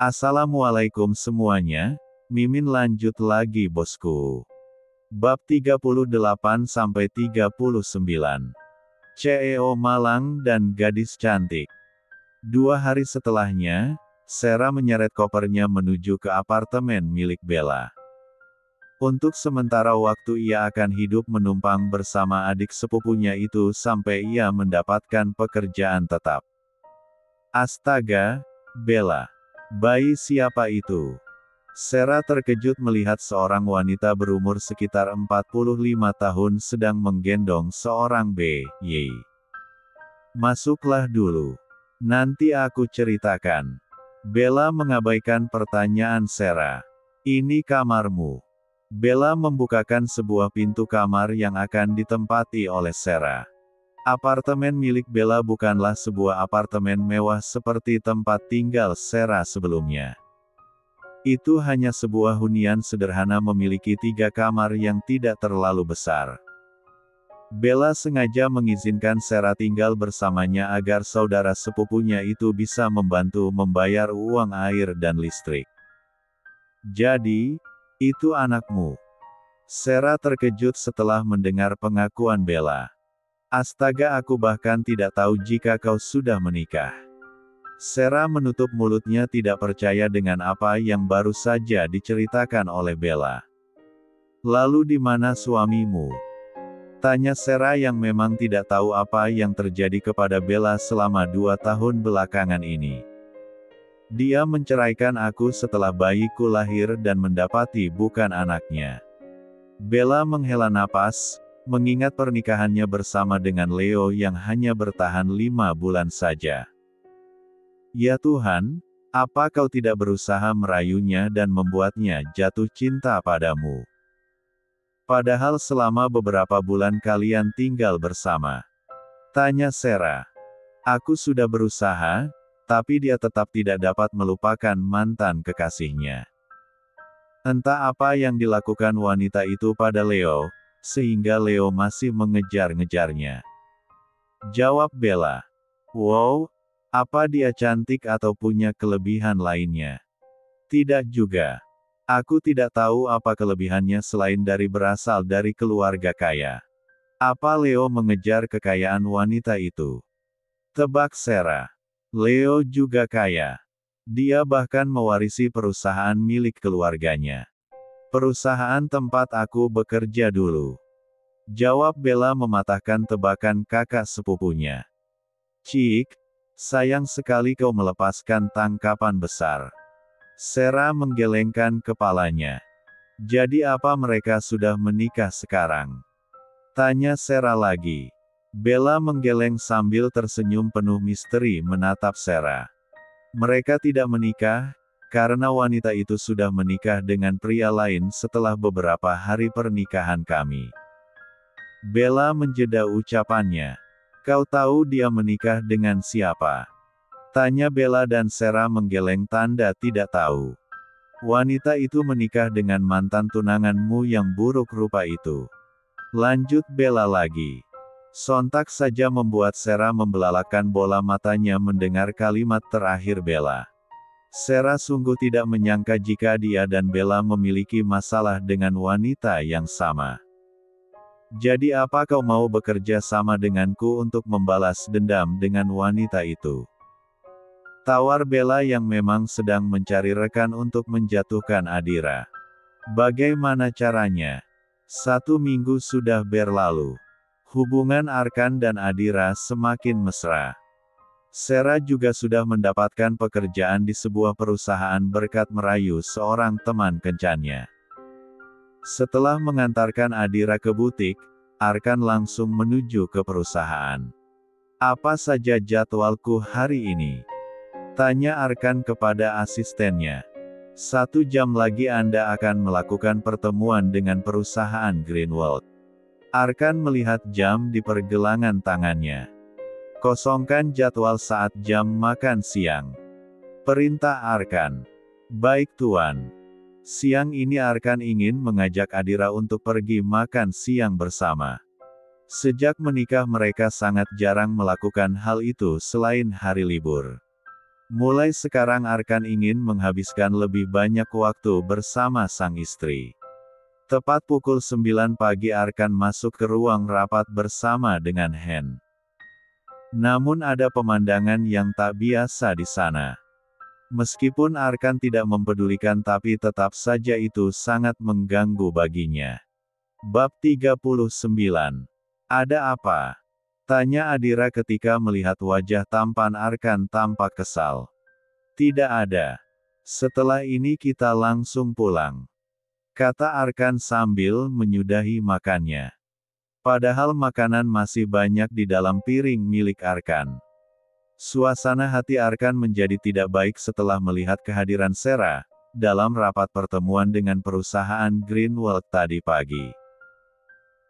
Assalamualaikum semuanya, Mimin lanjut lagi bosku. Bab 38-39. CEO Malang dan gadis cantik. 2 hari setelahnya, Sera menyeret kopernya menuju ke apartemen milik Bella. Untuk sementara waktu ia akan hidup menumpang bersama adik sepupunya itu sampai ia mendapatkan pekerjaan tetap. Astaga, Bella. Bayi siapa itu? Sera terkejut melihat seorang wanita berumur sekitar 45 tahun sedang menggendong seorang bayi. Masuklah dulu. Nanti aku ceritakan. Bella mengabaikan pertanyaan Sera. Ini kamarmu. Bella membukakan sebuah pintu kamar yang akan ditempati oleh Sera. Apartemen milik Bella bukanlah sebuah apartemen mewah seperti tempat tinggal Sera sebelumnya. Itu hanya sebuah hunian sederhana memiliki 3 kamar yang tidak terlalu besar. Bella sengaja mengizinkan Sera tinggal bersamanya agar saudara sepupunya itu bisa membantu membayar uang air dan listrik. Jadi, itu anakmu. Sera terkejut setelah mendengar pengakuan Bella. Astaga, aku bahkan tidak tahu jika kau sudah menikah. Sera menutup mulutnya tidak percaya dengan apa yang baru saja diceritakan oleh Bella. Lalu di mana suamimu? Tanya Sera yang memang tidak tahu apa yang terjadi kepada Bella selama 2 tahun belakangan ini. Dia menceraikan aku setelah bayiku lahir dan mendapati bukan anaknya. Bella menghela napas, mengingat pernikahannya bersama dengan Leo yang hanya bertahan 5 bulan saja. Ya Tuhan, apa kau tidak berusaha merayunya dan membuatnya jatuh cinta padamu? Padahal selama beberapa bulan kalian tinggal bersama. Tanya Sera. Aku sudah berusaha, tapi dia tetap tidak dapat melupakan mantan kekasihnya. Entah apa yang dilakukan wanita itu pada Leo, sehingga Leo masih mengejar-ngejarnya. Jawab Bella. Wow, apa dia cantik atau punya kelebihan lainnya? Tidak juga. Aku tidak tahu apa kelebihannya selain dari berasal dari keluarga kaya. Apa Leo mengejar kekayaan wanita itu? Tebak Sera. Leo juga kaya. Dia bahkan mewarisi perusahaan milik keluarganya. Perusahaan tempat aku bekerja dulu. Jawab Bella mematahkan tebakan kakak sepupunya. Cik, sayang sekali kau melepaskan tangkapan besar. Sera menggelengkan kepalanya. Jadi apa mereka sudah menikah sekarang? Tanya Sera lagi. Bella menggeleng sambil tersenyum penuh misteri menatap Sera. Mereka tidak menikah, karena wanita itu sudah menikah dengan pria lain setelah beberapa hari pernikahan kami. Bella menjeda ucapannya. Kau tahu dia menikah dengan siapa? Tanya Bella dan Sera menggeleng tanda tidak tahu. Wanita itu menikah dengan mantan tunanganmu yang buruk rupa itu. Lanjut Bella lagi. Sontak saja membuat Sera membelalakan bola matanya mendengar kalimat terakhir Bella. Sera sungguh tidak menyangka jika dia dan Bella memiliki masalah dengan wanita yang sama. Jadi apa kau mau bekerja sama denganku untuk membalas dendam dengan wanita itu? Tawar Bella yang memang sedang mencari rekan untuk menjatuhkan Adira. Bagaimana caranya? 1 minggu sudah berlalu. Hubungan Arkan dan Adira semakin mesra. Sera juga sudah mendapatkan pekerjaan di sebuah perusahaan berkat merayu seorang teman kencannya. Setelah mengantarkan Adira ke butik, Arkan langsung menuju ke perusahaan. Apa saja jadwalku hari ini? Tanya Arkan kepada asistennya. 1 jam lagi Anda akan melakukan pertemuan dengan perusahaan Greenwald. Arkan melihat jam di pergelangan tangannya. Kosongkan jadwal saat jam makan siang. Perintah Arkan. Baik Tuan. Siang ini Arkan ingin mengajak Adira untuk pergi makan siang bersama. Sejak menikah mereka sangat jarang melakukan hal itu selain hari libur. Mulai sekarang Arkan ingin menghabiskan lebih banyak waktu bersama sang istri. Tepat pukul 9 pagi Arkan masuk ke ruang rapat bersama dengan Hen. Namun ada pemandangan yang tak biasa di sana. Meskipun Arkan tidak mempedulikan tapi tetap saja itu sangat mengganggu baginya. Bab 39. Ada apa? Tanya Adira ketika melihat wajah tampan Arkan tampak kesal. Tidak ada. Setelah ini kita langsung pulang, kata Arkan sambil menyudahi makannya. Padahal makanan masih banyak di dalam piring milik Arkan. Suasana hati Arkan menjadi tidak baik setelah melihat kehadiran Sarah dalam rapat pertemuan dengan perusahaan Greenwald tadi pagi.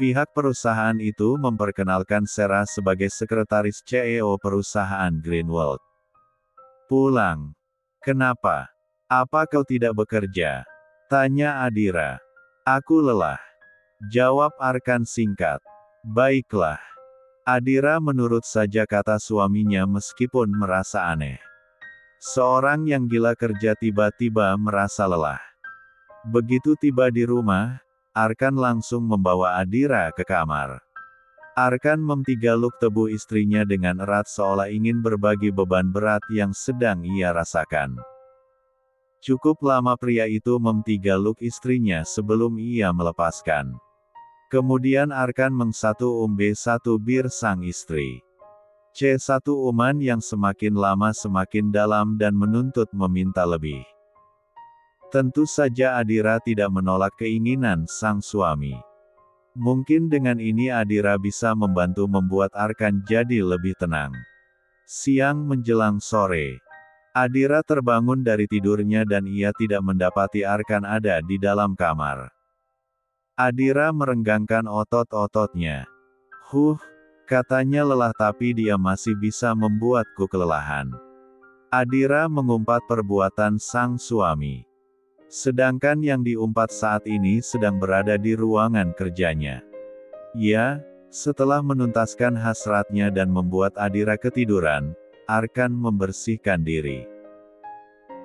Pihak perusahaan itu memperkenalkan Sarah sebagai sekretaris CEO perusahaan Greenwald. Pulang. Kenapa? Apa kau tidak bekerja? Tanya Adira. Aku lelah, jawab Arkan singkat. Baiklah. Adira menurut saja kata suaminya meskipun merasa aneh. Seorang yang gila kerja tiba-tiba merasa lelah. Begitu tiba di rumah, Arkan langsung membawa Adira ke kamar. Arkan menggaluk tubuh istrinya dengan erat seolah ingin berbagi beban berat yang sedang ia rasakan. Cukup lama pria itu menggaluk istrinya sebelum ia melepaskan. Kemudian Arkan satu satu bir sang istri. C1 uman yang semakin lama semakin dalam dan menuntut meminta lebih. Tentu saja Adira tidak menolak keinginan sang suami. Mungkin dengan ini Adira bisa membantu membuat Arkan jadi lebih tenang. Siang menjelang sore, Adira terbangun dari tidurnya dan ia tidak mendapati Arkan ada di dalam kamar. Adira merenggangkan otot-ototnya. Katanya lelah tapi dia masih bisa membuatku kelelahan. Adira mengumpat perbuatan sang suami. Sedangkan yang diumpat saat ini sedang berada di ruangan kerjanya. Ya, setelah menuntaskan hasratnya dan membuat Adira ketiduran, Arkan membersihkan diri.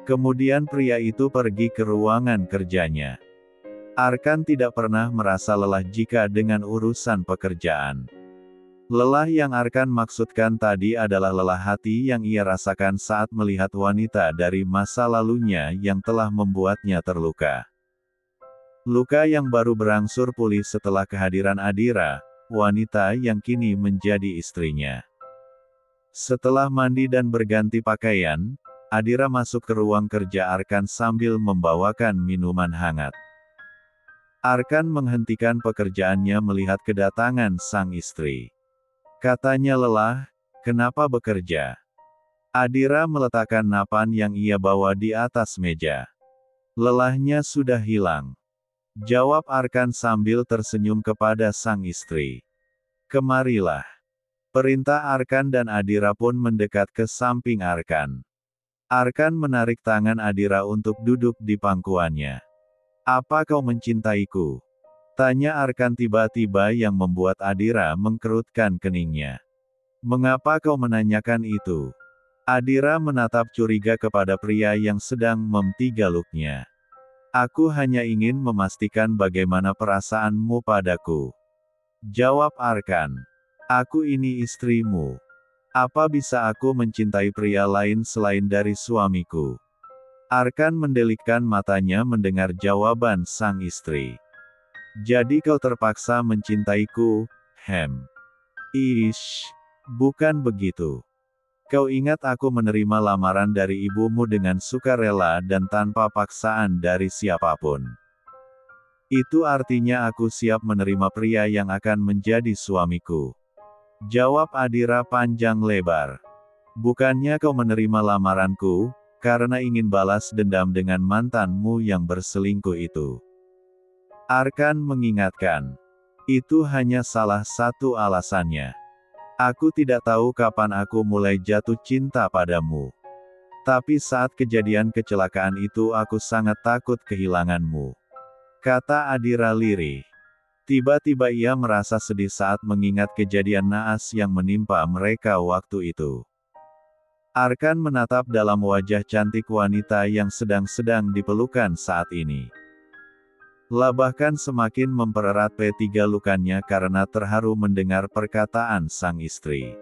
Kemudian pria itu pergi ke ruangan kerjanya. Arkan tidak pernah merasa lelah jika dengan urusan pekerjaan. Lelah yang Arkan maksudkan tadi adalah lelah hati yang ia rasakan saat melihat wanita dari masa lalunya yang telah membuatnya terluka. Luka yang baru berangsur pulih setelah kehadiran Adira, wanita yang kini menjadi istrinya. Setelah mandi dan berganti pakaian, Adira masuk ke ruang kerja Arkan sambil membawakan minuman hangat. Arkan menghentikan pekerjaannya melihat kedatangan sang istri. Katanya lelah, kenapa bekerja? Adira meletakkan nampan yang ia bawa di atas meja. Lelahnya sudah hilang, jawab Arkan sambil tersenyum kepada sang istri. Kemarilah. Perintah Arkan dan Adira pun mendekat ke samping Arkan. Arkan menarik tangan Adira untuk duduk di pangkuannya. Apa kau mencintaiku? Tanya Arkan tiba-tiba yang membuat Adira mengkerutkan keningnya. Mengapa kau menanyakan itu? Adira menatap curiga kepada pria yang sedang menggaluknya. Aku hanya ingin memastikan bagaimana perasaanmu padaku, jawab Arkan. Aku ini istrimu. Apa bisa aku mencintai pria lain selain dari suamiku? Arkan mendelikkan matanya mendengar jawaban sang istri. Jadi kau terpaksa mencintaiku, Hem? Bukan begitu. Kau ingat aku menerima lamaran dari ibumu dengan sukarela dan tanpa paksaan dari siapapun. Itu artinya aku siap menerima pria yang akan menjadi suamiku, jawab Adira panjang lebar. Bukannya kau menerima lamaranku, karena ingin balas dendam dengan mantanmu yang berselingkuh itu? Arkan mengingatkan. Itu hanya salah satu alasannya. Aku tidak tahu kapan aku mulai jatuh cinta padamu. Tapi saat kejadian kecelakaan itu aku sangat takut kehilanganmu, kata Adira lirih. Tiba-tiba ia merasa sedih saat mengingat kejadian naas yang menimpa mereka waktu itu. Arkan menatap dalam wajah cantik wanita yang sedang dipelukan saat ini. Bahkan semakin mempererat P3 lukannya karena terharu mendengar perkataan sang istri.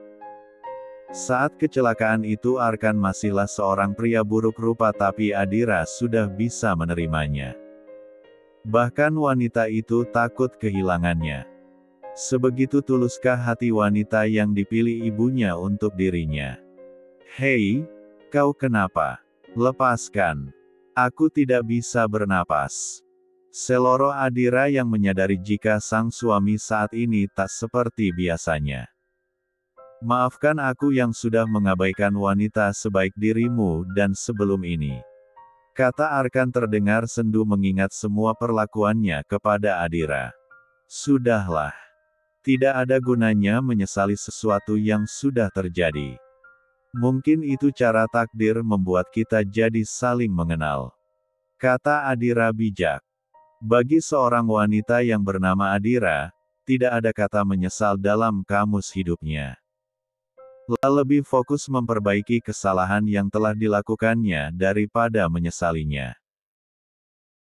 Saat kecelakaan itu Arkan masihlah seorang pria buruk rupa tapi Adira sudah bisa menerimanya. Bahkan wanita itu takut kehilangannya. Sebegitu tuluskah hati wanita yang dipilih ibunya untuk dirinya? Hei, kau kenapa? Lepaskan. Aku tidak bisa bernapas. Seloro Adira yang menyadari jika sang suami saat ini tak seperti biasanya. Maafkan aku yang sudah mengabaikan wanita sebaik dirimu dan sebelum ini. Kata Arkan terdengar sendu mengingat semua perlakuannya kepada Adira. Sudahlah. Tidak ada gunanya menyesali sesuatu yang sudah terjadi. Mungkin itu cara takdir membuat kita jadi saling mengenal. Kata Adira bijak. Bagi seorang wanita yang bernama Adira, tidak ada kata menyesal dalam kamus hidupnya. Lebih fokus memperbaiki kesalahan yang telah dilakukannya daripada menyesalinya.